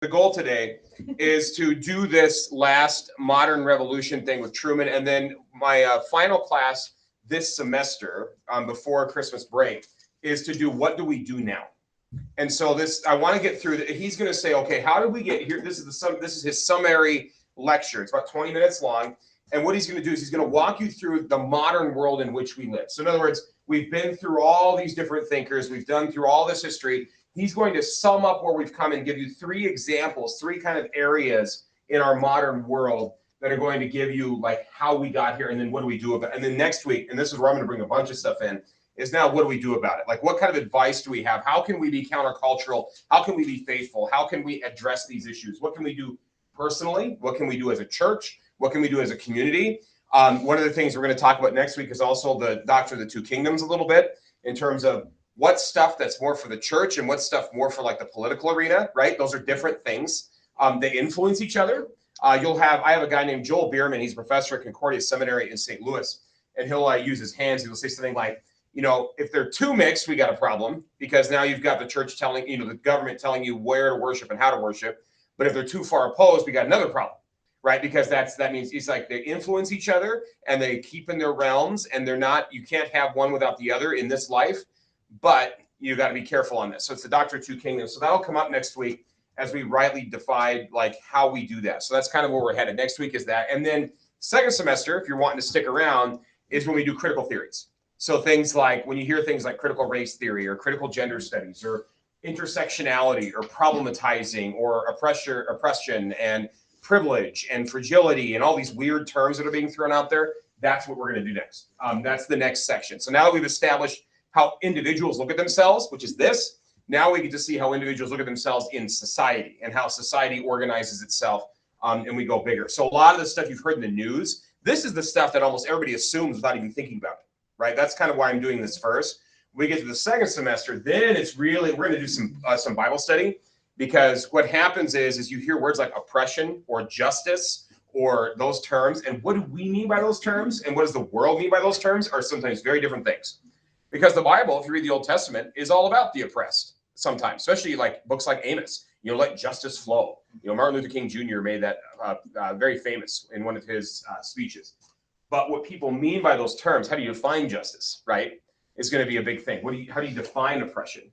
The goal today is to do this last modern revolution thing with Truman, and then my final class this semester before Christmas break is to do what do we do now. And so this, I want to get through. He's going to say, okay, how did we get here? This is his summary lecture. It's about 20 minutes long. And what he's going to do is he's going to walk you through the modern world in which we live. So in other words, we've been through all these different thinkers. We've done through all this history. He's going to sum up where we've come and give you three examples, three kind of areas in our modern world that are going to give you like how we got here and then what do we do about it. And then next week, and this is where I'm going to bring a bunch of stuff in, is now what do we do about it? Like what kind of advice do we have? How can we be countercultural? How can we be faithful? How can we address these issues? What can we do personally? What can we do as a church? What can we do as a community? One of the things we're going to talk about next week is also the doctrine of the two kingdoms a little bit in terms of what stuff that's more for the church and what stuff more for like the political arena, right? Those are different things. They influence each other. I have a guy named Joel Bierman. He's a professor at Concordia Seminary in St. Louis, and he'll use his hands. He'll say something like, you know, if they're too mixed, we got a problem because now you've got the church telling, you know, the government telling you where to worship and how to worship. But if they're too far opposed, we got another problem, right? Because that means it's like they influence each other and they keep in their realms and you can't have one without the other in this life, but you got to be careful on this. So it's the doctrine of two kingdoms. So that'll come up next week as we rightly divide like how we do that. So that's kind of where we're headed. Next week is that. And then second semester, if you're wanting to stick around, is when we do critical theories. So things like when you hear things like critical race theory or critical gender studies or intersectionality or problematizing or oppression and privilege and fragility and all these weird terms that are being thrown out there, that's what we're going to do next. That's the next section. So now that we've established how individuals look at themselves, which is this, now we get to see how individuals look at themselves in society and how society organizes itself, and we go bigger. So a lot of the stuff you've heard in the news, this is the stuff that almost everybody assumes without even thinking about it. Right, that's kind of why I'm doing this first. When we get to the second semester, then it's really, we're going to do some Bible study, because what happens is you hear words like oppression or justice or those terms, and what do we mean by those terms and what does the world mean by those terms are sometimes very different things. Because the Bible, if you read the Old Testament, is all about the oppressed sometimes, especially like books like Amos, you know, let justice flow. You know, Martin Luther King Jr. made that very famous in one of his speeches. But what people mean by those terms, how do you define justice, right, is going to be a big thing. How do you define oppression,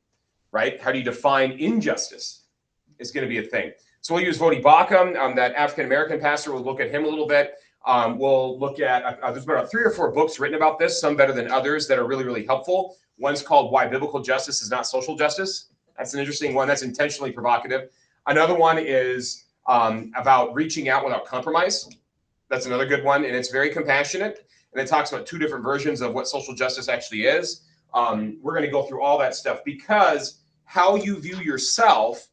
right? How do you define injustice is going to be a thing. So we'll use Vodi Bakum, that African-American pastor. We'll look at him a little bit. We'll look at, there's about 3 or 4 books written about this, some better than others that are really, really helpful. One's called Why Biblical Justice is Not Social Justice. That's an interesting one. That's intentionally provocative. Another one is about reaching out without compromise. That's another good one, and it's very compassionate, and it talks about 2 different versions of what social justice actually is. We're going to go through all that stuff because how you view yourself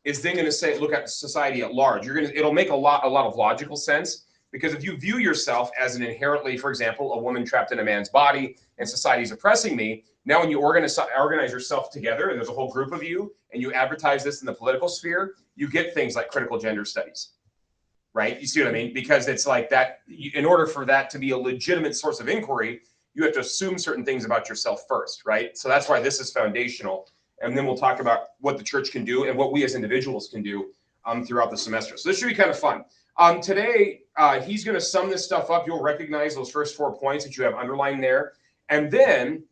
is then going to look at society at large. It'll make a lot of logical sense, because if you view yourself as an inherently, for example, a woman trapped in a man's body and society's oppressing me, now when you organize yourself together and there's a whole group of you and you advertise this in the political sphere, you get things like critical gender studies. Right? You see what I mean? Because it's like that, in order for that to be a legitimate source of inquiry, you have to assume certain things about yourself first, right? So that's why this is foundational. And then we'll talk about what the church can do and what we as individuals can do throughout the semester. So this should be kind of fun. Today, he's going to sum this stuff up. You'll recognize those first 4 points that you have underlined there. And then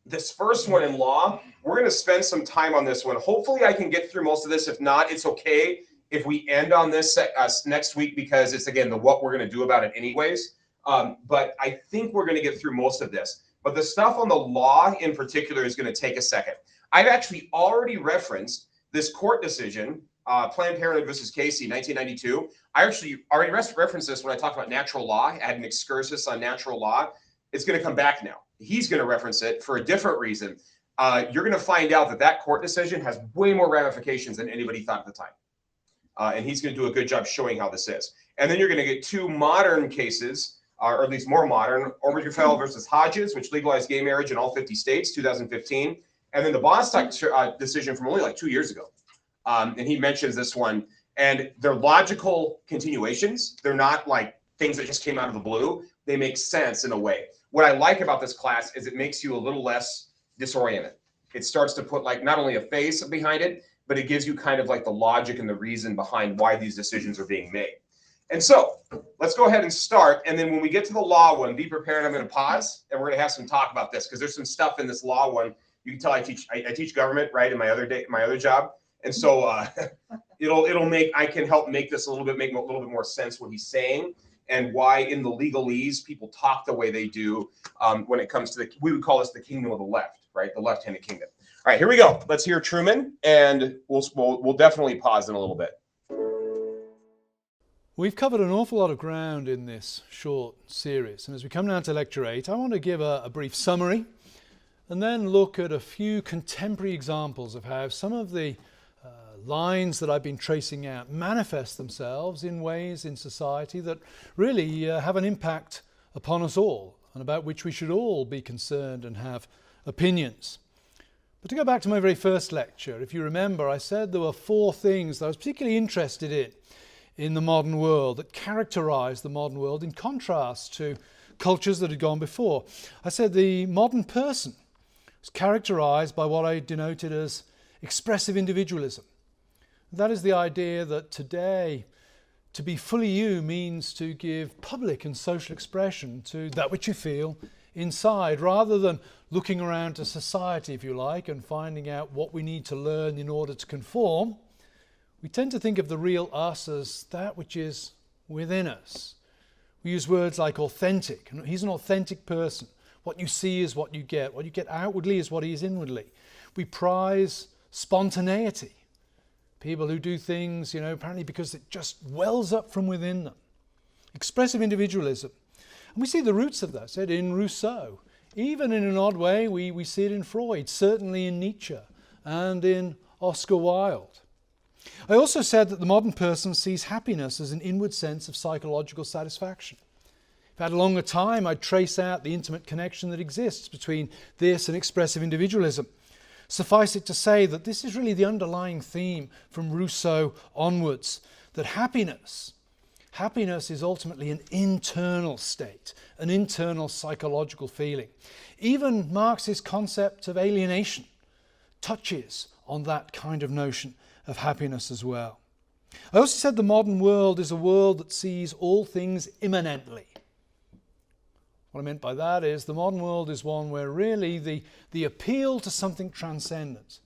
this first one in law, we're going to spend some time on this one. Hopefully I can get through most of this. If not, it's okay if we end on this next week, because it's, again, what we're going to do about it anyways. But I think we're going to get through most of this. But the stuff on the law in particular is going to take a second. I've actually already referenced this court decision, Planned Parenthood versus Casey, 1992. I actually already referenced this when I talked about natural law. I had an excursus on natural law. It's going to come back now. He's going to reference it for a different reason. You're going to find out that court decision has way more ramifications than anybody thought at the time. And he's going to do a good job showing how this is. And then you're going to get 2 modern cases, or at least more modern, Obergefell versus Hodges, which legalized gay marriage in all 50 states, 2015. And then the Bostock decision from only like 2 years ago. And he mentions this one. And they're logical continuations. They're not like things that just came out of the blue. They make sense in a way. What I like about this class is it makes you a little less disoriented. It starts to put like not only a face behind it, but it gives you kind of like the logic and the reason behind why these decisions are being made. And so let's go ahead and start. And then when we get to the law one, be prepared. I'm going to pause and we're going to have some talk about this because there's some stuff in this law one. You can tell I teach government, right, in my other job. And so I can help make this make a little bit more sense what he's saying and why in the legalese people talk the way they do when it comes to we would call this the kingdom of the left, right? The left-handed kingdom. All right, here we go. Let's hear Truman, and we'll definitely pause in a little bit. We've covered an awful lot of ground in this short series, and as we come down to Lecture 8, I want to give a brief summary and then look at a few contemporary examples of how some of the lines that I've been tracing out manifest themselves in ways in society that really have an impact upon us all and about which we should all be concerned and have opinions. But to go back to my very first lecture, if you remember, I said there were 4 things that I was particularly interested in the modern world that characterized the modern world in contrast to cultures that had gone before. I said the modern person was characterized by what I denoted as expressive individualism. That is the idea that today to be fully you means to give public and social expression to that which you feel inside, rather than looking around to society, if you like, and finding out what we need to learn in order to conform. We tend to think of the real us as that which is within us. We use words like authentic. He's an authentic person. What you see is what you get. What you get outwardly is what he is inwardly. We prize spontaneity. People who do things, apparently because it just wells up from within them. Expressive individualism. And we see the roots of that, said in Rousseau. Even in an odd way, we see it in Freud, certainly in Nietzsche and in Oscar Wilde. I also said that the modern person sees happiness as an inward sense of psychological satisfaction. If I had a longer time, I'd trace out the intimate connection that exists between this and expressive individualism. Suffice it to say that this is really the underlying theme from Rousseau onwards, that happiness is ultimately an internal state, an internal psychological feeling. Even Marx's concept of alienation touches on that kind of notion of happiness as well. I also said the modern world is a world that sees all things immanently. What I meant by that is the modern world is one where really the appeal to something transcendent,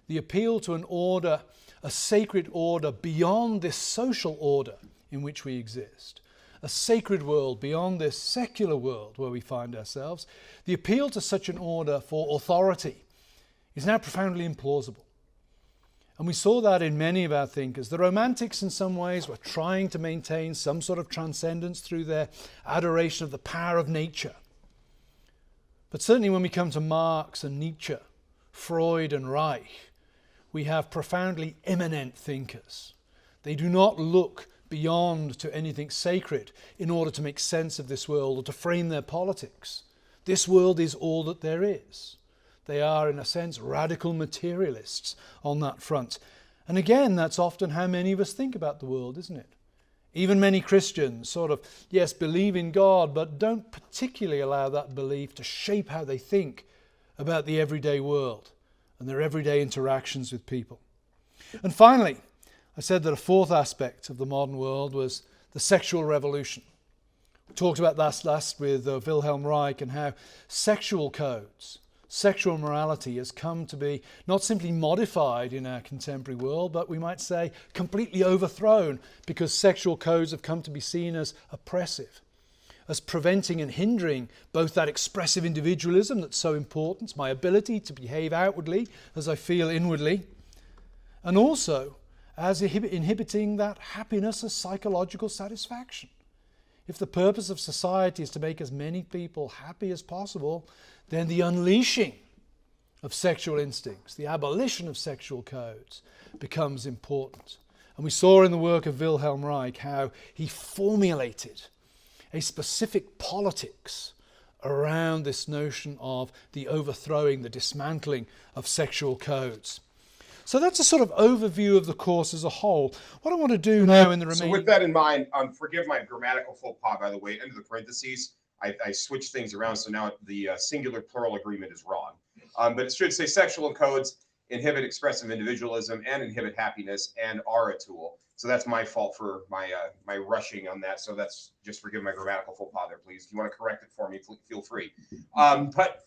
the appeal to an order, a sacred order beyond this social order in which we exist, a sacred world beyond this secular world where we find ourselves, the appeal to such an order for authority is now profoundly implausible. And we saw that in many of our thinkers. The Romantics in some ways were trying to maintain some sort of transcendence through their adoration of the power of nature. But certainly when we come to Marx and Nietzsche, Freud and Reich, we have profoundly immanent thinkers. They do not look beyond to anything sacred in order to make sense of this world or to frame their politics. This world is all that there is. They are, in a sense, radical materialists on that front. And again, that's often how many of us think about the world, isn't it? Even many Christians sort of, yes, believe in God, but don't particularly allow that belief to shape how they think about the everyday world and their everyday interactions with people. And finally, I said that a 4th aspect of the modern world was the sexual revolution. We talked about that last with Wilhelm Reich and how sexual codes, sexual morality has come to be not simply modified in our contemporary world, but we might say completely overthrown because sexual codes have come to be seen as oppressive, as preventing and hindering both that expressive individualism that's so important, my ability to behave outwardly as I feel inwardly, and also as inhibiting that happiness as psychological satisfaction. If the purpose of society is to make as many people happy as possible, then the unleashing of sexual instincts, the abolition of sexual codes becomes important. And we saw in the work of Wilhelm Reich how he formulated a specific politics around this notion of the overthrowing, the dismantling of sexual codes. So that's a sort of overview of the course as a whole. What I want to do now in the remaining... So with that in mind, forgive my grammatical faux pas, by the way, under the parentheses, I switched things around, so now the singular plural agreement is wrong. But it should say sexual codes inhibit expressive individualism, and inhibit happiness, and are a tool. So that's my fault for my my rushing on that. So that's just forgive my grammatical faux pas there, please. If you want to correct it for me, feel free. But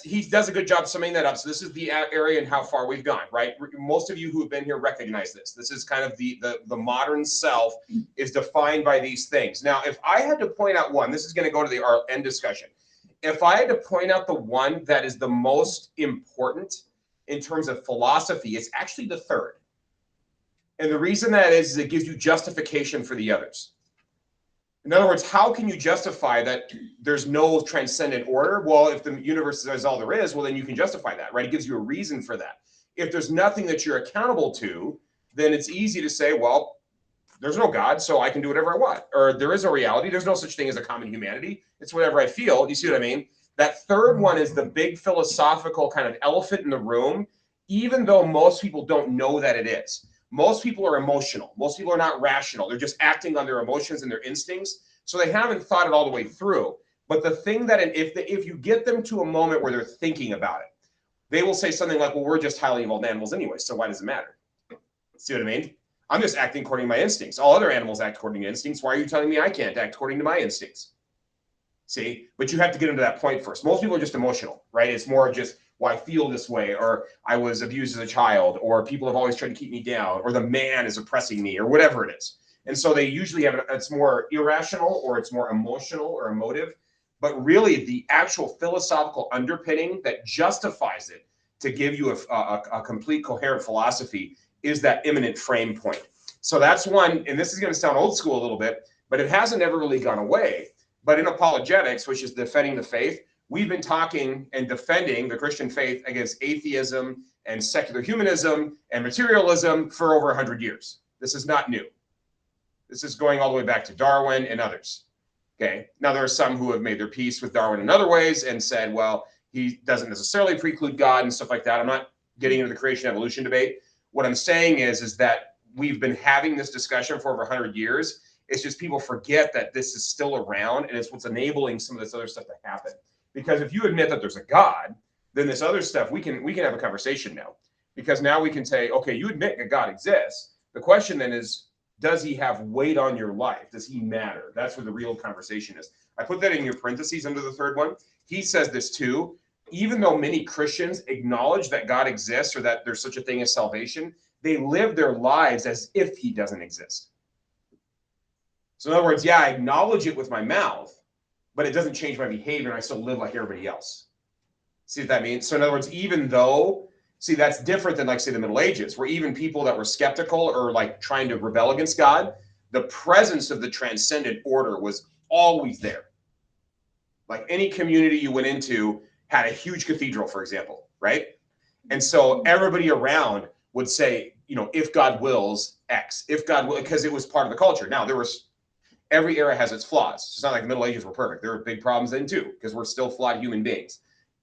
he does a good job summing that up. So this is the area and how far we've gone, right? Most of you who have been here recognize this. This is kind of the modern self is defined by these things. Now, if I had to point out one, this is going to go to our end discussion. If I had to point out the one that is the most important in terms of philosophy, it's actually the third. And the reason that is it gives you justification for the others. In other words, how can you justify that there's no transcendent order? Well, if the universe is all there is, well, then you can justify that, right? It gives you a reason for that. If there's nothing that you're accountable to, then it's easy to say, well, there's no God, so I can do whatever I want. Or there is a reality. There's no such thing as a common humanity. It's whatever I feel. You see what I mean? That third one is the big philosophical kind of elephant in the room, even though most people don't know that it is. Most people are emotional. Most people are not rational. They're just acting on their emotions and their instincts. So they haven't thought it all the way through. But the thing that if you get them to a moment where they're thinking about it, they will say something like, well, we're just highly evolved animals anyway, so why does it matter? See what I mean? I'm just acting according to my instincts. All other animals act according to instincts. Why are you telling me I can't act according to my instincts? See, but you have to get them to that point first. Most people are just emotional, right? It's more just, well, I feel this way, or I was abused as a child, or people have always tried to keep me down, or the man is oppressing me, or whatever it is. And so they usually have, it's more irrational, or it's more emotional or emotive. But really, the actual philosophical underpinning that justifies it to give you a complete coherent philosophy is that immanent frame point. So that's one, and this is going to sound old school a little bit, but it hasn't ever really gone away. But in apologetics, which is defending the faith, we've been talking and defending the Christian faith against atheism and secular humanism and materialism for over 100 years. This is not new. This is going all the way back to Darwin and others. Okay. Now, there are some who have made their peace with Darwin in other ways and said, well, he doesn't necessarily preclude God and stuff like that. I'm not getting into the creation evolution debate. What I'm saying is that we've been having this discussion for over 100 years. It's just people forget that this is still around, and it's what's enabling some of this other stuff to happen. Because if you admit that there's a God, then this other stuff, we can have a conversation now. Because now we can say, okay, you admit that God exists. The question then is, does he have weight on your life? Does he matter? That's where the real conversation is. I put that in your parentheses under the third one. He says this too. Even though many Christians acknowledge that God exists or that there's such a thing as salvation, they live their lives as if he doesn't exist. So in other words, yeah, I acknowledge it with my mouth, but it doesn't change my behavior and I still live like everybody else. See what that means? So in other words, even though, see, that's different than like, say, the Middle Ages, where even people that were skeptical or like trying to rebel against God, the presence of the transcendent order was always there. Like any community you went into had a huge cathedral, for example, right? And so everybody around would say, you know, if God wills X, if God will, because it was part of the culture. Now, every era has its flaws. It's not like the Middle Ages were perfect. There were big problems then too, because we're still flawed human beings.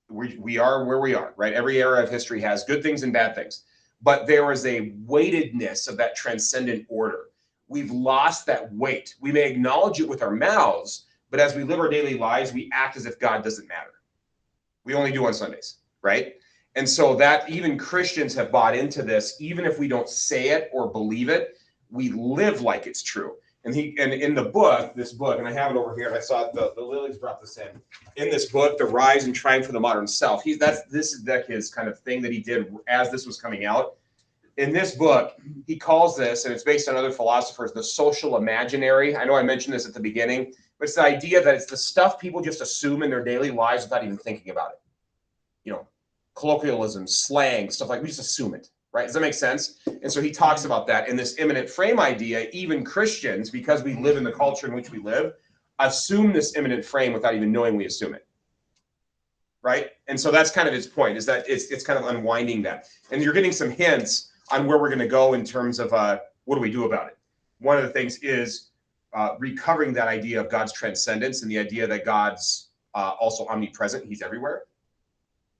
We are where we are, right? Every era of history has good things and bad things. But there is a weightedness of that transcendent order. We've lost that weight. We may acknowledge it with our mouths, but as we live our daily lives, we act as if God doesn't matter. We only do on Sundays, right? And so that even Christians have bought into this, even if we don't say it or believe it, we live like it's true. And in the book, this book, and I have it over here, and I saw the Lilies brought this in this book, The Rise and Triumph of the Modern Self. This is his kind of thing that he did as this was coming out. In this book, he calls this, and it's based on other philosophers, the social imaginary. I know I mentioned this at the beginning, but it's the idea that it's the stuff people just assume in their daily lives without even thinking about it. You know, colloquialism, slang, stuff like we just assume it. Right? Does that make sense? And so he talks about that. And this immanent frame idea, even Christians, because we live in the culture in which we live, assume this immanent frame without even knowing we assume it. Right? And so that's kind of his point, is that it's kind of unwinding that. And you're getting some hints on where we're going to go in terms of what do we do about it. One of the things is recovering that idea of God's transcendence and the idea that God's also omnipresent. He's everywhere.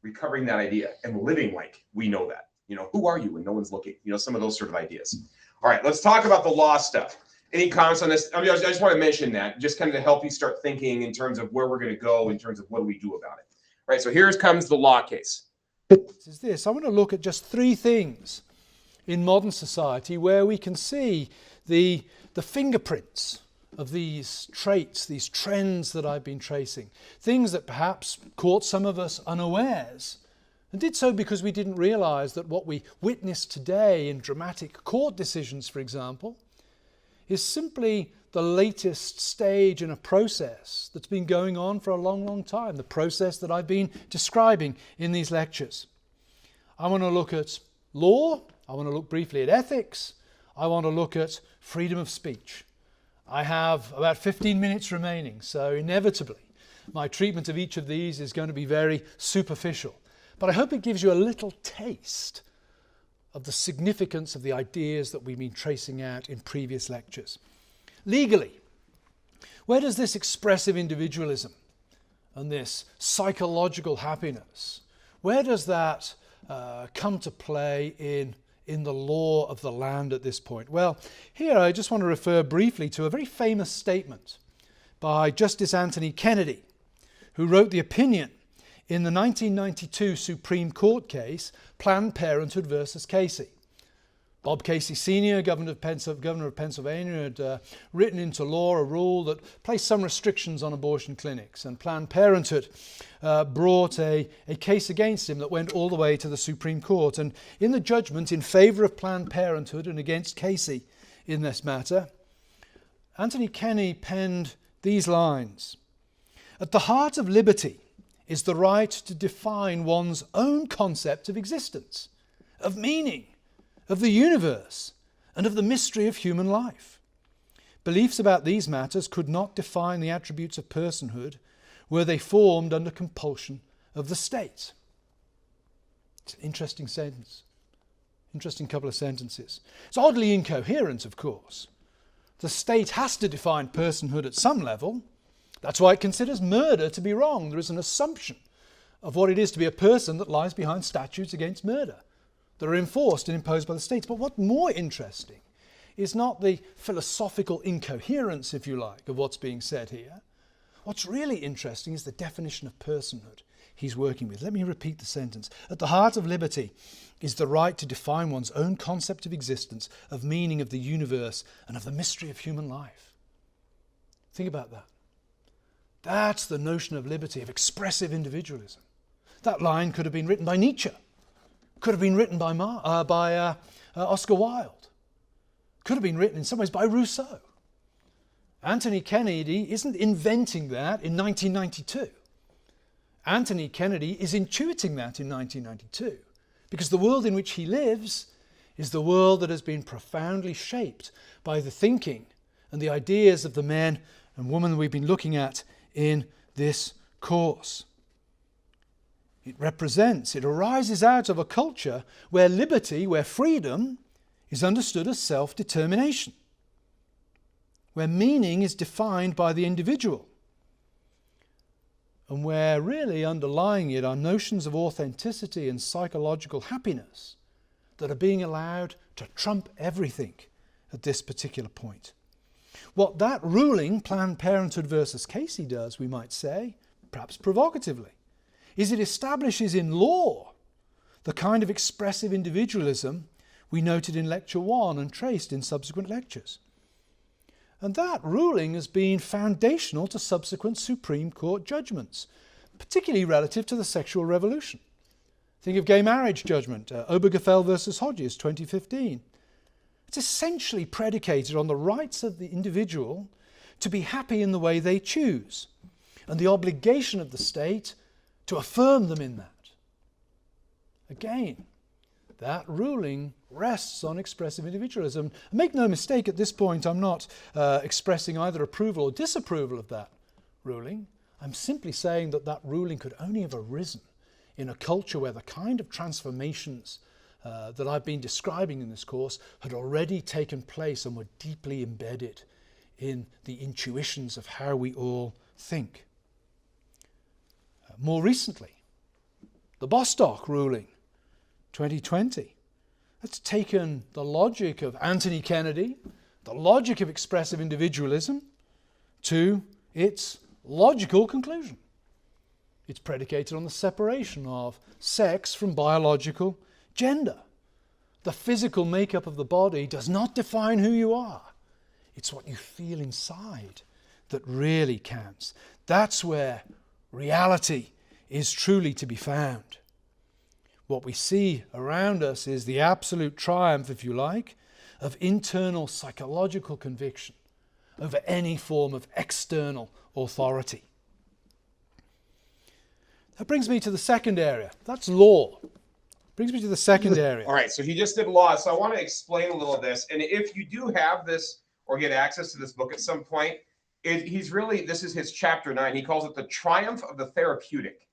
Recovering that idea and living like we know that. You know, who are you when no one's looking? You know, some of those sort of ideas. All right, let's talk about the law stuff. Any comments on this? I mean, I just want to mention that, just kind of to help you start thinking in terms of where we're going to go in terms of what do we do about it. All right, so here comes the law case. is this. I want to look at just three things in modern society where we can see the fingerprints of these traits, these trends that I've been tracing. Things that perhaps caught some of us unawares, and did so because we didn't realize that what we witness today in dramatic court decisions, for example, is simply the latest stage in a process that's been going on for a long, long time, the process that I've been describing in these lectures. I want to look at law, I want to look briefly at ethics, I want to look at freedom of speech. I have about 15 minutes remaining, so inevitably my treatment of each of these is going to be very superficial. But I hope it gives you a little taste of the significance of the ideas that we've been tracing out in previous lectures. Legally, where does this expressive individualism and this psychological happiness, where does that come to play in the law of the land at this point? Well, here I just want to refer briefly to a very famous statement by Justice Anthony Kennedy, who wrote the opinion in the 1992 Supreme Court case, Planned Parenthood versus Casey. Bob Casey Sr., Governor of Pennsylvania, had written into law a rule that placed some restrictions on abortion clinics, and Planned Parenthood brought a case against him that went all the way to the Supreme Court. And in the judgment in favor of Planned Parenthood and against Casey in this matter, Anthony Kennedy penned these lines: "At the heart of liberty is the right to define one's own concept of existence, of meaning, of the universe, and of the mystery of human life. Beliefs about these matters could not define the attributes of personhood were they formed under compulsion of the state." It's an interesting sentence. Interesting couple of sentences. It's oddly incoherent, of course. The state has to define personhood at some level. That's why it considers murder to be wrong. There is an assumption of what it is to be a person that lies behind statutes against murder that are enforced and imposed by the states. But what's more interesting is not the philosophical incoherence, if you like, of what's being said here. What's really interesting is the definition of personhood he's working with. Let me repeat the sentence. At the heart of liberty is the right to define one's own concept of existence, of meaning, of the universe, and of the mystery of human life. Think about that. That's the notion of liberty, of expressive individualism. That line could have been written by Nietzsche, could have been written by Oscar Wilde, could have been written in some ways by Rousseau. Anthony Kennedy isn't inventing that in 1992. Anthony Kennedy is intuiting that in 1992, because the world in which he lives is the world that has been profoundly shaped by the thinking and the ideas of the men and women we've been looking at in this course. It arises out of a culture where liberty, where freedom is understood as self-determination, where meaning is defined by the individual, and where really underlying it are notions of authenticity and psychological happiness that are being allowed to trump everything at this particular point. What that ruling, Planned Parenthood versus Casey, does, we might say, perhaps provocatively, is it establishes in law the kind of expressive individualism we noted in Lecture 1 and traced in subsequent lectures. And that ruling has been foundational to subsequent Supreme Court judgments, particularly relative to the sexual revolution. Think of gay marriage judgment, Obergefell versus Hodges, 2015. It's essentially predicated on the rights of the individual to be happy in the way they choose, and the obligation of the state to affirm them in that. Again, that ruling rests on expressive individualism. Make no mistake, at this point I'm not expressing either approval or disapproval of that ruling. I'm simply saying that that ruling could only have arisen in a culture where the kind of transformations that I've been describing in this course had already taken place and were deeply embedded in the intuitions of how we all think. More recently, the Bostock ruling, 2020. That's taken the logic of Anthony Kennedy, the logic of expressive individualism, to its logical conclusion. It's predicated on the separation of sex from biological gender. The physical makeup of the body does not define who you are. It's what you feel inside that really counts. That's where reality is truly to be found. What we see around us is the absolute triumph, if you like, of internal psychological conviction over any form of external authority. That brings me to the second area. That's law. Brings me to the second area. All right, so he just did law. So I want to explain a little of this. And if you do have this or get access to this book at some point, this is his chapter 9. He calls it the triumph of the therapeutic,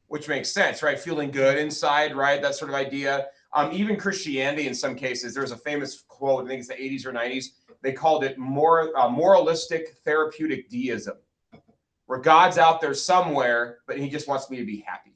which makes sense, right? Feeling good inside, right? That sort of idea. Even Christianity, in some cases, there's a famous quote, I think it's the 80s or 90s. They called it moralistic therapeutic deism, where God's out there somewhere, but he just wants me to be happy.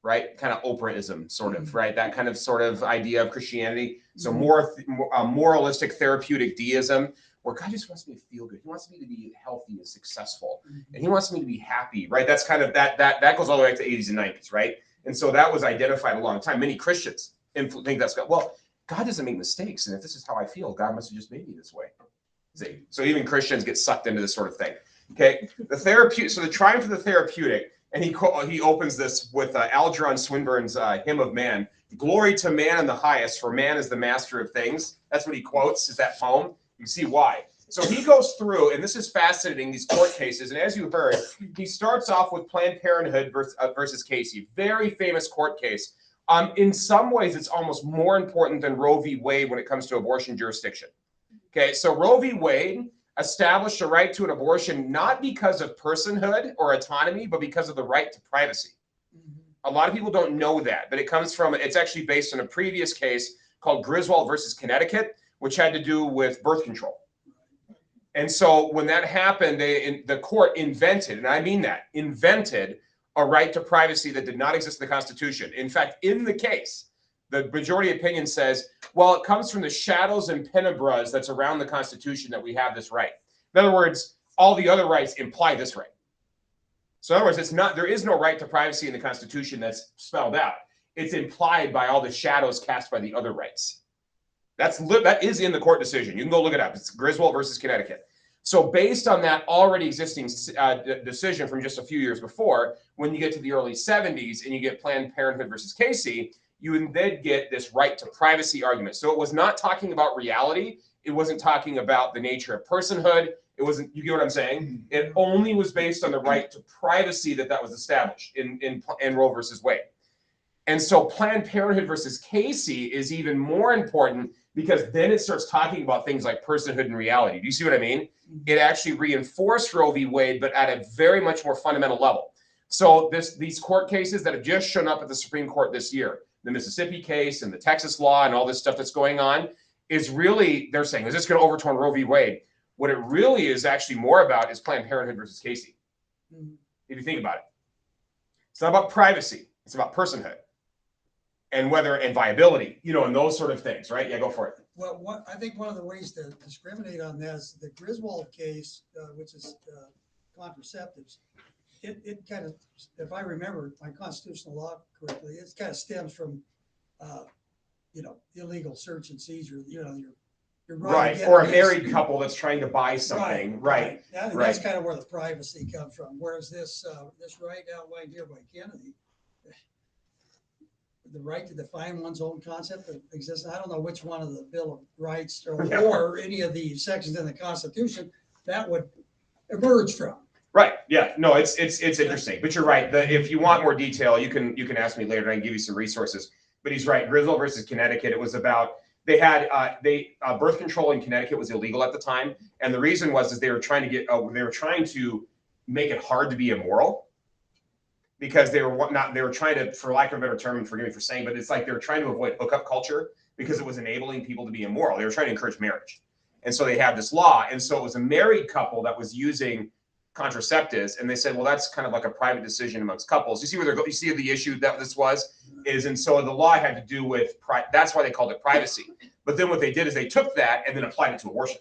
Right? Kind of Oprahism, sort of, right? That kind of sort of idea of Christianity. So moralistic therapeutic deism, where God just wants me to feel good. He wants me to be healthy and successful. And he wants me to be happy, right? That's kind of, that goes all the way back to 80s and 90s, right? And so that was identified a long time. Many Christians think that's God. Well, God doesn't make mistakes. And if this is how I feel, God must have just made me this way. See? So even Christians get sucked into this sort of thing. Okay? So the triumph of the therapeutic. And he opens this with Algernon Swinburne's Hymn of Man. Glory to man in the highest, for man is the master of things. That's what he quotes, is that poem. You see why. So he goes through, and this is fascinating, these court cases. And as you heard, he starts off with Planned Parenthood versus Casey. Very famous court case. In some ways, it's almost more important than Roe v. Wade when it comes to abortion jurisdiction. Okay, so Roe v. Wade established a right to an abortion not because of personhood or autonomy, but because of the right to privacy. A lot of people don't know that, but it's actually based on a previous case called Griswold versus Connecticut, which had to do with birth control. And so when that happened, the court invented, and I mean that, invented a right to privacy that did not exist in the Constitution. In fact, in the case, the majority opinion says, well, it comes from the shadows and penubras that's around the Constitution that we have this right. In other words, all the other rights imply this right. So in other words, there is no right to privacy in the Constitution that's spelled out. It's implied by all the shadows cast by the other rights. That is in the court decision. You can go look it up. It's Griswold versus Connecticut. So based on that already existing decision from just a few years before, when you get to the early 70s and you get Planned Parenthood versus Casey, you then get this right to privacy argument. So it was not talking about reality. It wasn't talking about the nature of personhood. It wasn't, you get what I'm saying? It only was based on the right to privacy that was established in Roe versus Wade. And so Planned Parenthood versus Casey is even more important because then it starts talking about things like personhood and reality. Do you see what I mean? It actually reinforced Roe v. Wade, but at a very much more fundamental level. So these court cases that have just shown up at the Supreme Court this year, the Mississippi case and the Texas law and all this stuff that's going on, is really, they're saying, is this going to overturn Roe v. Wade? What it really is actually more about is Planned Parenthood versus Casey. If you think about it. It's not about privacy. It's about personhood. And viability, and those sort of things, right? Yeah, go for it. Well, I think one of the ways to discriminate on this, the Griswold case, which is contraceptives, it kind of, if I remember my constitutional law correctly, it kind of stems from, illegal search and seizure. You're right, or a married couple that's trying to buy something, right? That's kind of where the privacy comes from. Whereas this right outlined here by Kennedy, the right to define one's own concept that exists. I don't know which one of the Bill of Rights or any of the sections in the Constitution that would emerge from. Right. Yeah. No, it's interesting. But you're right. If you want more detail, you can ask me later and I can give you some resources. But he's right. Griswold versus Connecticut. It was about birth control in Connecticut was illegal at the time, and the reason was they were trying to make it hard to be immoral. Because they were trying to, for lack of a better term, and forgive me for saying, but it's like they were trying to avoid hookup culture because it was enabling people to be immoral. They were trying to encourage marriage. And so they had this law. And so it was a married couple that was using contraceptives. And they said, well, that's kind of like a private decision amongst couples. You see the issue that this is, and so the law had to do with, that's why they called it privacy. But then what they did is they took that and then applied it to abortion.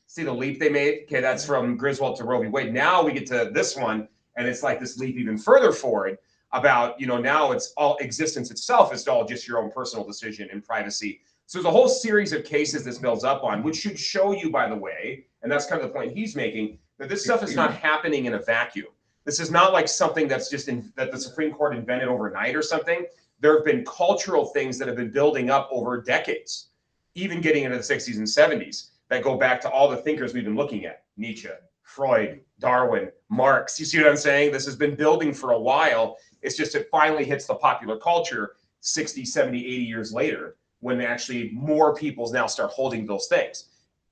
See the leap they made? Okay, that's from Griswold to Roe v. Wade. Now we get to this one. And it's like this leap even further forward about, now it's all existence itself is all just your own personal decision and privacy. So there's a whole series of cases this builds up on, which should show you, by the way, and that's kind of the point he's making, that this stuff is not happening in a vacuum. This is not like something that's just that the Supreme Court invented overnight or something. There have been cultural things that have been building up over decades, even getting into the 60s and 70s, that go back to all the thinkers we've been looking at. Nietzsche, Freud, Darwin, Marx. You see what I'm saying? This has been building for a while. It's just it finally hits the popular culture 60, 70, 80 years later, when actually more people now start holding those things.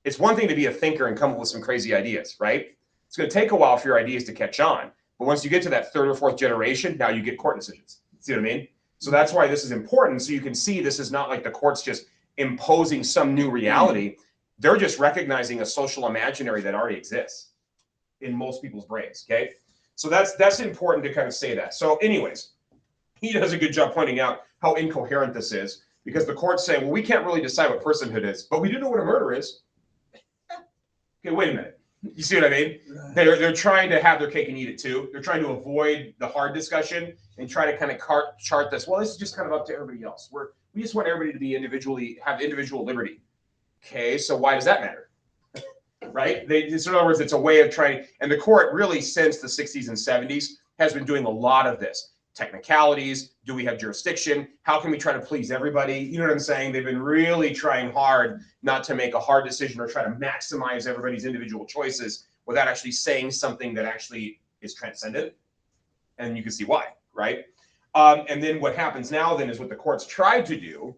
It's one thing to be a thinker and come up with some crazy ideas, right? It's going to take a while for your ideas to catch on. But once you get to that third or fourth generation, now you get court decisions. See what I mean? So that's why this is important. So you can see this is not like the court's just imposing some new reality. They're just recognizing a social imaginary that already exists in most people's brains, okay? So that's important to kind of say that. So anyways, he does a good job pointing out how incoherent this is, because the court's saying, well, we can't really decide what personhood is, but we do know what a murder is. Okay, wait a minute. You see what I mean? Right. They're trying to have their cake and eat it too. They're trying to avoid the hard discussion and try to kind of chart this. Well, this is just kind of up to everybody else. We just want everybody to be have individual liberty. Okay, so why does that matter? Right? So in other words, it's a way of trying, and the court really since the 60s and 70s has been doing a lot of this. Technicalities, do we have jurisdiction? How can we try to please everybody? You know what I'm saying? They've been really trying hard not to make a hard decision or try to maximize everybody's individual choices without actually saying something that actually is transcendent. And you can see why, right? And then what happens now then is what the court's tried to do,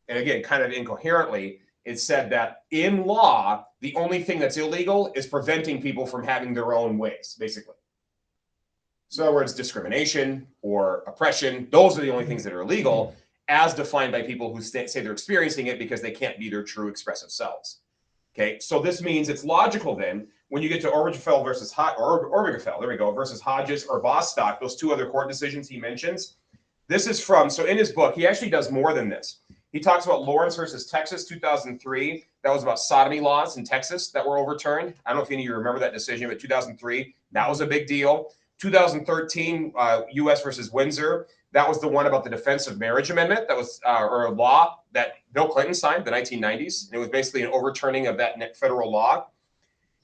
and again, kind of incoherently, it said that in law, the only thing that's illegal is preventing people from having their own ways, basically. So in other words, discrimination or oppression, those are the only things that are illegal, as defined by people who say they're experiencing it because they can't be their true expressive selves. Okay, so this means it's logical then, when you get to Obergefell versus Obergefell, there we go, versus Hodges or Bostock, those two other court decisions he mentions. This is from, so in his book, he actually does more than this. He talks about Lawrence versus Texas, 2003. That was about sodomy laws in Texas that were overturned. I don't know if any of you remember that decision, but 2003, that was a big deal. 2013, U.S. versus Windsor. That was the one about the Defense of Marriage Amendment. That was, or a law that Bill Clinton signed, the 1990s. And it was basically an overturning of that federal law.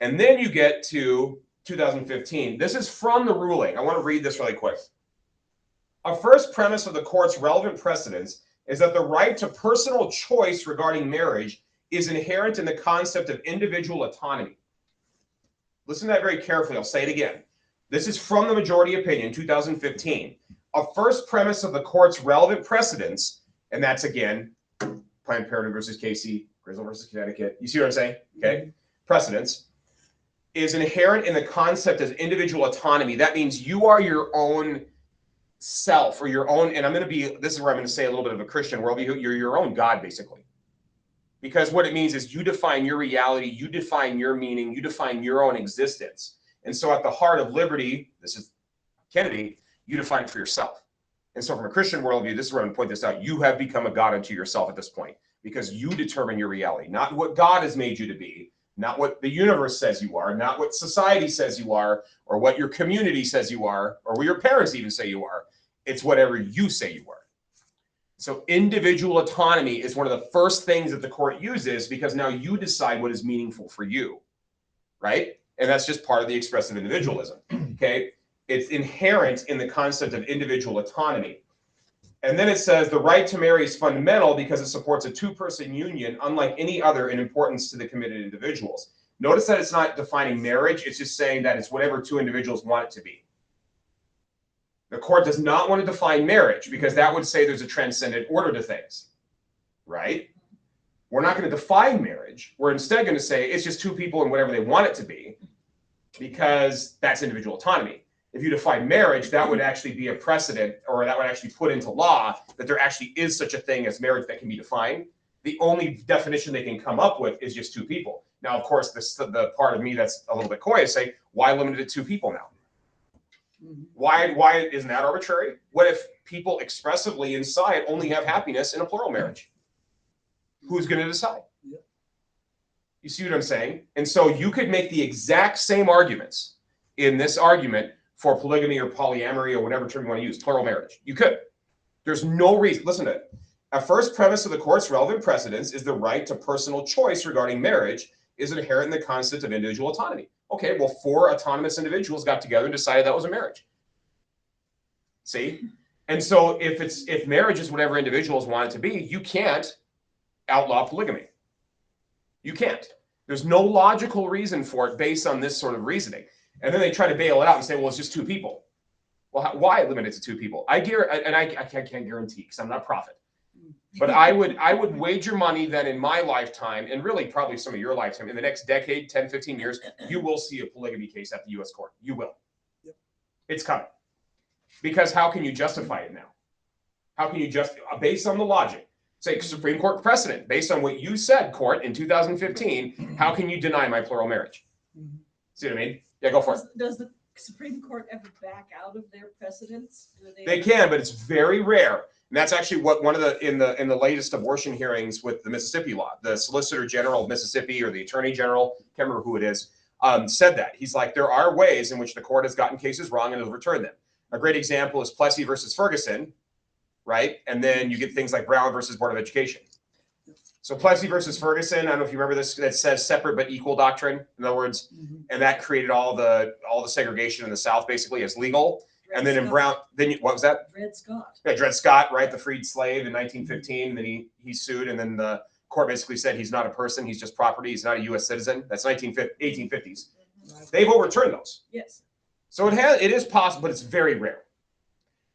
And then you get to 2015. This is from the ruling. I want to read this really quick. A first premise of the court's relevant precedents is that the right to personal choice regarding marriage is inherent in the concept of individual autonomy. Listen to that very carefully. I'll say it again. This is from the majority opinion, 2015. A first premise of the court's relevant precedents, and that's again, Planned Parenthood versus Casey, Griswold versus Connecticut. You see what I'm saying? Okay. Precedents is inherent in the concept of individual autonomy. That means you are your own self or your own, and this is where I'm going to say a little bit of a Christian worldview. You're your own God, basically. Because what it means is you define your reality, you define your meaning, you define your own existence. And so at the heart of liberty, this is Kennedy, you define it for yourself. And so from a Christian worldview, this is where I'm going to point this out. You have become a God unto yourself at this point because you determine your reality, not what God has made you to be, not what the universe says you are, not what society says you are, or what your community says you are, or what your parents even say you are. It's whatever you say you are. So individual autonomy is one of the first things that the court uses because now you decide what is meaningful for you, right? And that's just part of the expressive individualism, okay? It's inherent in the concept of individual autonomy. And then it says the right to marry is fundamental because it supports a two-person union, unlike any other in importance to the committed individuals. Notice that it's not defining marriage, it's just saying that it's whatever two individuals want it to be. The court does not want to define marriage because that would say there's a transcendent order to things, right? We're not going to define marriage. We're instead going to say it's just two people and whatever they want it to be because that's individual autonomy. If you define marriage, that would actually be a precedent, or that would actually put into law that there actually is such a thing as marriage that can be defined. The only definition they can come up with is just two people. Now, of course, the part of me that's a little bit coy is say, why limit it to two people now? Why isn't that arbitrary? What if people expressively inside only have happiness in a plural marriage? Who's going to decide? Yep. You see what I'm saying? And so you could make the exact same arguments in this argument for polygamy or polyamory or whatever term you want to use, plural marriage. You could. There's no reason. Listen to it. A first premise of the court's relevant precedents is the right to personal choice regarding marriage is inherent in the concept of individual autonomy. Okay, well, 4 autonomous individuals got together and decided that was a marriage. See? And so if marriage is whatever individuals want it to be, you can't outlaw polygamy. You can't. There's no logical reason for it based on this sort of reasoning. And then they try to bail it out and say, well, it's just 2 people. Well, why limit it to 2 people? I can't guarantee because I'm not a prophet. But I would wager money that in my lifetime, and really probably some of your lifetime, in the next decade, 10, 15 years, you will see a polygamy case at the U.S. court. You will. Yep. It's coming. Because how can you justify it now? How can you based on the logic, say Supreme Court precedent, based on what you said, court, in 2015, how can you deny my plural marriage? See what I mean? Yeah, go for it. Does the Supreme Court ever back out of their precedents? They can, but it's very rare. And that's actually what one of the in the latest abortion hearings with the Mississippi law, the Solicitor General of Mississippi or the Attorney General, can't remember who it is, said that. He's like, there are ways in which the court has gotten cases wrong and has overturned them. A great example is Plessy versus Ferguson, right? And then you get things like Brown versus Board of Education. So Plessy versus Ferguson, I don't know if you remember this, that says separate but equal doctrine. In other words, and that created all the segregation in the South basically as legal. And then in Brown, what was that? Dred Scott. Yeah, Dred Scott, right? The freed slave in 1915. And then he sued, and then the court basically said he's not a person, he's just property, he's not a U.S. citizen. That's 1850s. They've overturned those. Yes. So it is possible, but it's very rare.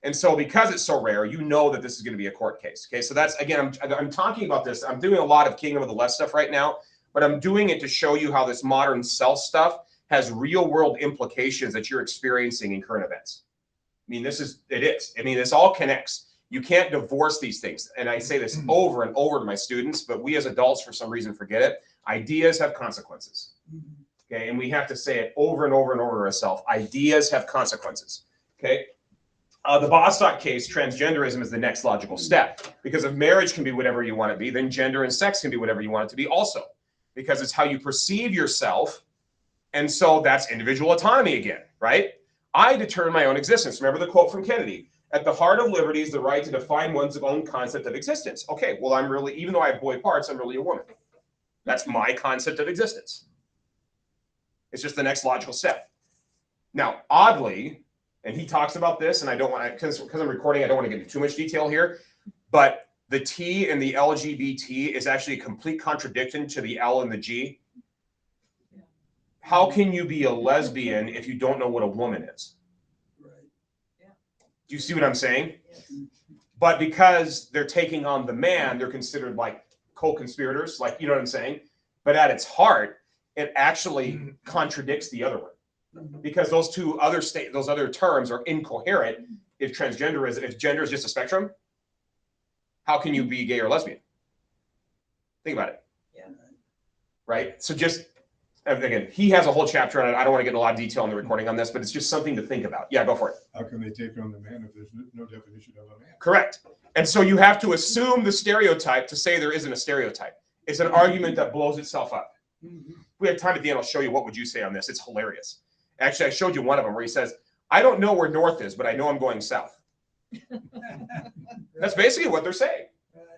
And so because it's so rare, you know that this is going to be a court case. Okay, so that's, again, I'm talking about this. I'm doing a lot of Kingdom of the Left stuff right now, but I'm doing it to show you how this modern self stuff has real world implications that you're experiencing in current events. I mean, it is. I mean, this all connects. You can't divorce these things. And I say this over and over to my students, but we as adults, for some reason, forget it. Ideas have consequences. Okay, and we have to say it over and over and over to ourselves. Ideas have consequences. Okay. The Bostock case, transgenderism is the next logical step, because if marriage can be whatever you want it to be, then gender and sex can be whatever you want it to be also, because it's how you perceive yourself. And so that's individual autonomy again, right? I determine my own existence. Remember the quote from Kennedy, at the heart of liberty is the right to define one's own concept of existence. Okay, well, I'm really, even though I have boy parts, I'm really a woman. That's my concept of existence. It's just the next logical step. Now, oddly, and he talks about this, and I don't want to, because I'm recording, I don't want to get into too much detail here, but the T in the LGBT is actually a complete contradiction to the L and the G. How can you be a lesbian if you don't know what a woman is? Right. Yeah. Do you see what I'm saying? Yes. But because they're taking on the man, they're considered like co-conspirators, like, you know what I'm saying? But at its heart, it actually contradicts the other one. Because those other terms are incoherent. If gender is just a spectrum, how can you be gay or lesbian? Think about it. Yeah. Right? So just, again, he has a whole chapter on it. I don't want to get in a lot of detail in the recording on this, but it's just something to think about. Yeah, go for it. How can they take on the man if there's no definition of a man? Correct. And so you have to assume the stereotype to say there isn't a stereotype. It's an argument that blows itself up. If we have time at the end, I'll show you what would you say on this. It's hilarious. Actually, I showed you one of them where he says, I don't know where north is, but I know I'm going south. That's basically what they're saying.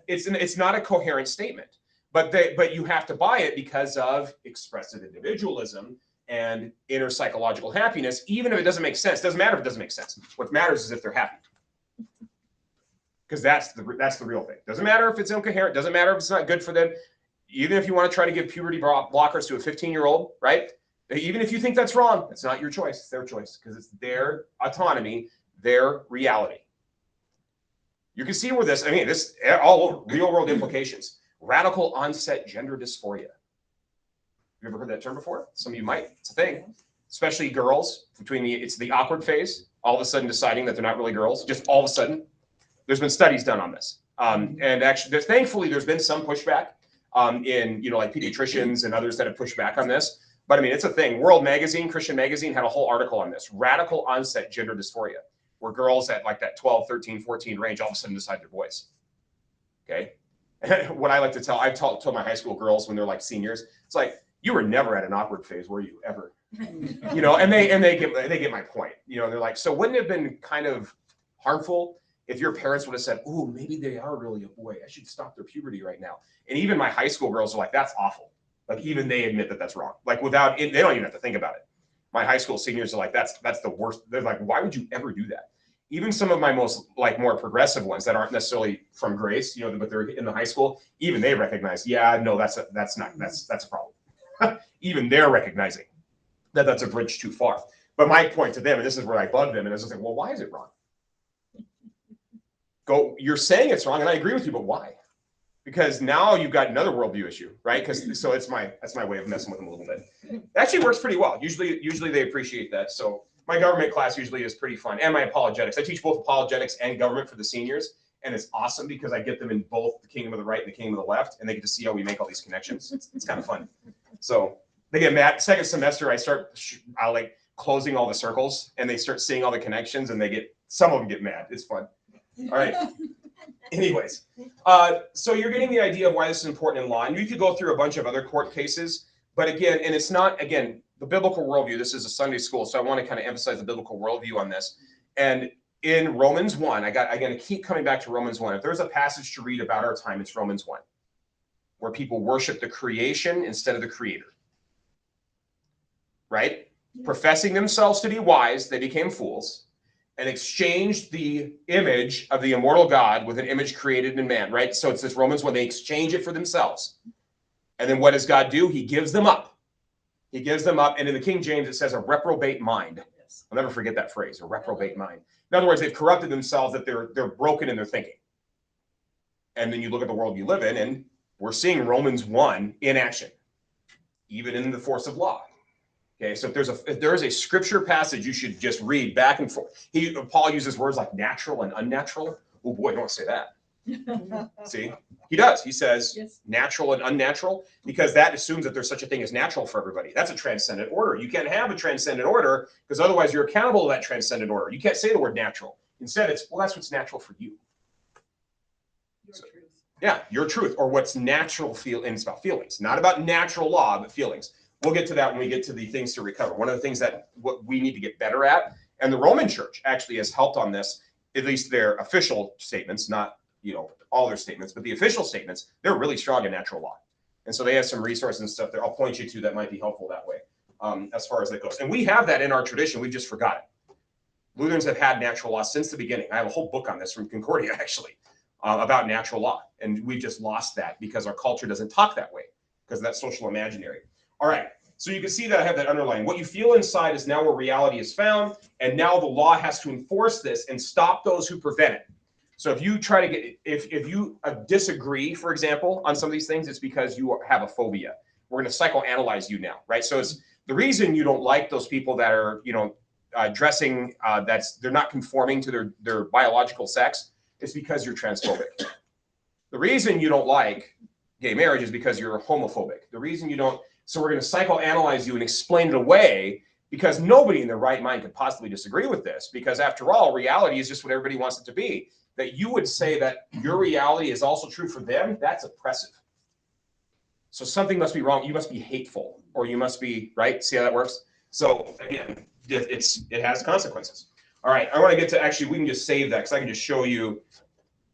It's not a coherent statement, but you have to buy it because of expressive individualism and inner psychological happiness, even if it doesn't make sense. Doesn't matter if it doesn't make sense. What matters is if they're happy. Because that's the real thing. Doesn't matter if it's incoherent. Doesn't matter if it's not good for them. Even if you want to try to give puberty blockers to a 15-year-old, right? Even if you think that's wrong, it's not your choice. It's their choice because it's their autonomy, their reality. You can see where this all over real world implications. Radical onset gender dysphoria. You ever heard that term before? Some of you might. It's a thing, especially girls. It's the awkward phase. All of a sudden deciding that they're not really girls. Just all of a sudden. There's been studies done on this, and actually, thankfully, there's been some pushback in like pediatricians and others that have pushed back on this. But I mean, it's a thing. World Magazine, Christian Magazine had a whole article on this. Radical onset gender dysphoria, where girls at like that 12, 13, 14 range all of a sudden decide their boys. Okay. And what I like to tell, I've told my high school girls when they're like seniors, it's like, You were never at an awkward phase, were you ever? You know, and they get my point. You know, they're like, so wouldn't it have been kind of harmful if your parents would have said, "Oh, maybe they are really a boy. I should stop their puberty right now." And even my high school girls are like, "That's awful." Like even they admit that that's wrong. Like without it, they don't even have to think about it. My high school seniors are like, "That's the worst." They're like, "Why would you ever do that?" Even some of my most like more progressive ones that aren't necessarily from Grace, you know, but they're in the high school, even they recognize, yeah, no, that's a problem. Even they're recognizing that that's a bridge too far. But my point to them, and this is where I bug them, and it's just like, well, why is it wrong? You're saying it's wrong, and I agree with you, but why? Because now you've got another worldview issue, right? Because so that's my way of messing with them a little bit. It actually works pretty well. Usually they appreciate that. So my government class usually is pretty fun, and my apologetics. I teach both apologetics and government for the seniors, and it's awesome because I get them in both the kingdom of the right and the kingdom of the left, and they get to see how we make all these connections. It's kind of fun. So they get mad. Second semester, I like closing all the circles, and they start seeing all the connections, and some of them get mad. It's fun. All right. Anyways, so you're getting the idea of why this is important in law, and you could go through a bunch of other court cases, but again, and it's not, again, the biblical worldview. This is a Sunday school, so I want to kind of emphasize the biblical worldview on this. And in Romans 1, I'm going to keep coming back to Romans 1. If there's a passage to read about our time, it's Romans 1, where people worship the creation instead of the creator. Right? Yeah. Professing themselves to be wise, they became fools and exchanged the image of the immortal God with an image created in man, right? So it's this Romans 1, they exchange it for themselves. And then what does God do? He gives them up. He gives them up. And in the King James, it says a reprobate mind. Yes. I'll never forget that phrase, a reprobate mind. In other words, they've corrupted themselves, that they're broken in their thinking. And then you look at the world you live in, and we're seeing Romans 1 in action, even in the force of law. Okay, so if there is a scripture passage you should just read back and forth. Paul uses words like natural and unnatural. Oh boy, don't say that. See, he does. He says yes. Natural and unnatural, because that assumes that there's such a thing as natural for everybody. That's a transcendent order. You can't have a transcendent order because otherwise you're accountable to that transcendent order. You can't say the word natural. Instead, it's, well, that's what's natural for you. Your truth. Yeah, your truth, or what's natural and it's about feelings, not about natural law, but feelings. We'll get to that when we get to the things to recover. One of the things that what we need to get better at, and the Roman Church actually has helped on this, at least their official statements, not all their statements, but the official statements, they're really strong in natural law. And so they have some resources and stuff there I'll point you to that might be helpful that way, as far as that goes. And we have that in our tradition. We've just forgotten. Lutherans have had natural law since the beginning. I have a whole book on this from Concordia, actually, about natural law. And we just lost that because our culture doesn't talk that way, because of that social imaginary. All right, so you can see that I have that underline. What you feel inside is now where reality is found, and now the law has to enforce this and stop those who prevent it. So if you try to get, if you disagree, for example, on some of these things, it's because you have a phobia. We're going to psychoanalyze you now, right? So it's the reason you don't like those people that are, dressing, they're not conforming to their biological sex, is because you're transphobic. The reason you don't like gay marriage is because you're homophobic. The reason you don't. So we're going to psychoanalyze you and explain it away, because nobody in their right mind could possibly disagree with this, because after all, reality is just what everybody wants it to be. That you would say that your reality is also true for them, that's oppressive. So something must be wrong. You must be hateful, or you must be, right? See how that works? So again, it has consequences. All right, I want to get to, actually, we can just save that because I can just show you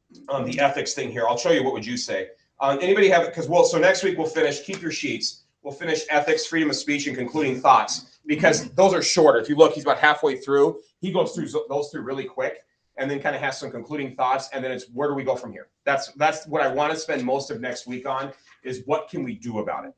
the ethics thing here. I'll show you what would you say. Anybody have it? So next week we'll finish, keep your sheets. We'll finish ethics, freedom of speech, and concluding thoughts, because those are shorter. If you look, he's about halfway through. He goes through those through really quick, and then kind of has some concluding thoughts, and then it's where do we go from here? That's what I want to spend most of next week on, is what can we do about it?